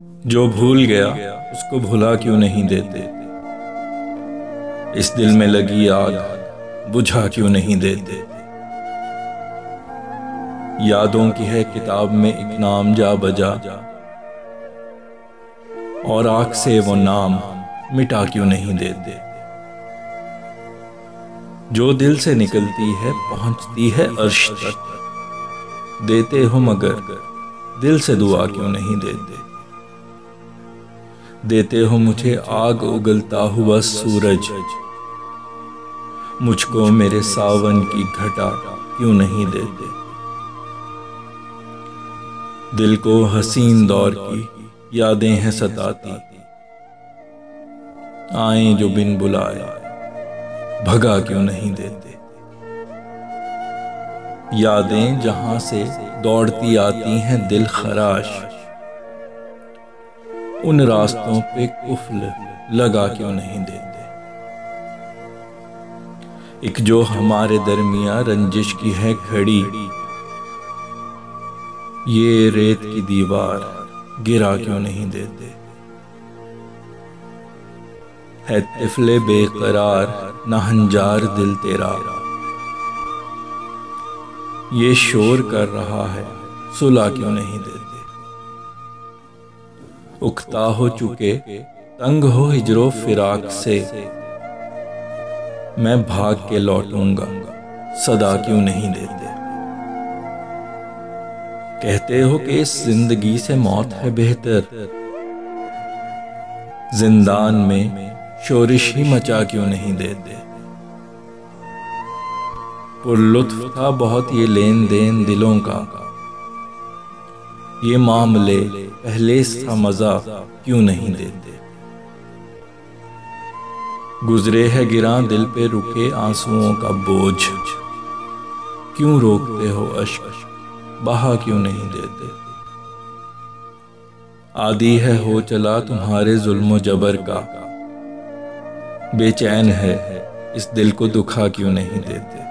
जो भूल गया उसको भुला क्यों नहीं देते। इस दिल में लगी आग बुझा क्यों नहीं देते। यादों की है किताब में एक नाम जा बजा, और आग से वो नाम मिटा क्यों नहीं देते। जो दिल से निकलती है पहुंचती है अर्श तक, देते हो मगर दिल से दुआ क्यों नहीं देते। देते हो मुझे आग उगलता हुआ सूरज, मुझको मेरे सावन की घटा क्यों नहीं देते। दिल को हसीन दौर की यादें हैं सताती, आए जो बिन बुलाए भगा क्यों नहीं देते। यादें जहां से दौड़ती आती हैं दिल खराश, उन रास्तों पे कुफ्ल लगा क्यों नहीं देते। एक जो हमारे दरमियां रंजिश की है खड़ी, ये रेत की दीवार गिरा क्यों नहीं देते। है तिफले बेकरार नाहंजार दिल तेरा, ये शोर कर रहा है सुला क्यों नहीं देते। उक्ता हो चुके तंग हो हिजरो फिराक से, मैं भाग के लौटूंगा सदा क्यों नहीं देते। कहते हो कि इस जिंदगी से मौत है बेहतर, जिंदान में शोरिश ही मचा क्यों नहीं देते। पुरलुत्फ था बहुत ये लेन देन दिलों का, ये मामले पहले सा मजा क्यों नहीं देते। गुजरे है गिरा दिल पे रुके आंसुओं का बोझ, क्यों रोकते हो अश्क बहा क्यों नहीं देते। आदी है हो चला तुम्हारे जुल्म जबर का, बेचैन है इस दिल को दुखा क्यों नहीं देते।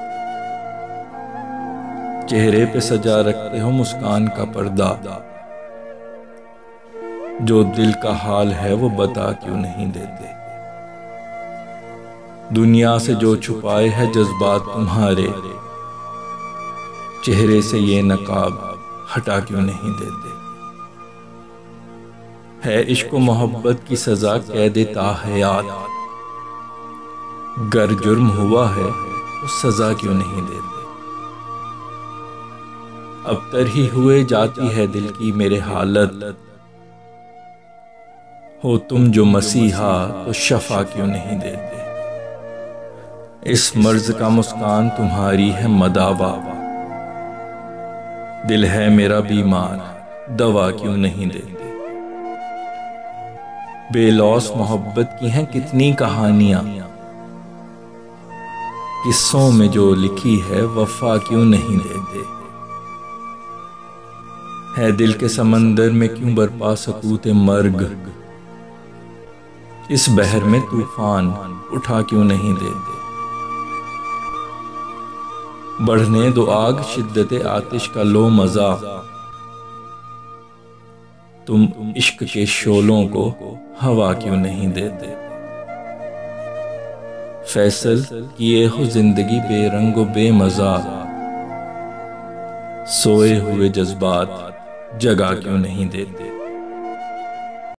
चेहरे पे सजा रखते हो मुस्कान का पर्दा, जो दिल का हाल है वो बता क्यों नहीं देते। दुनिया से जो छुपाए है जज्बात तुम्हारे, चेहरे से ये नकाब हटा क्यों नहीं देते। है इश्क व मोहब्बत की सजा कैद ताहयात, गर जुर्म हुआ है तो सजा क्यों नहीं देते। अब तर ही हुए जाती है दिल की मेरे हालत, हो तुम जो मसीहा तो शफा क्यों नहीं देते। इस मर्ज का मुस्कान तुम्हारी है मदावा, दिल है मेरा बीमार दवा क्यों नहीं देते। बेलौस मोहब्बत की हैं कितनी कहानियां, किस्सों में जो लिखी है वफा क्यों नहीं देते। है दिल के समंदर में क्यों बरपा सकूते मर्ग, इस बहर में तूफान उठा क्यों नहीं देते। बढ़ने दो आग शिद्दते आतिश का लो मजा, तुम इश्क के शोलों को हवा क्यों नहीं देते। फैसल किए हो जिंदगी बेरंग बेमजा, सोए हुए जज्बात जगा क्यों नहीं देते।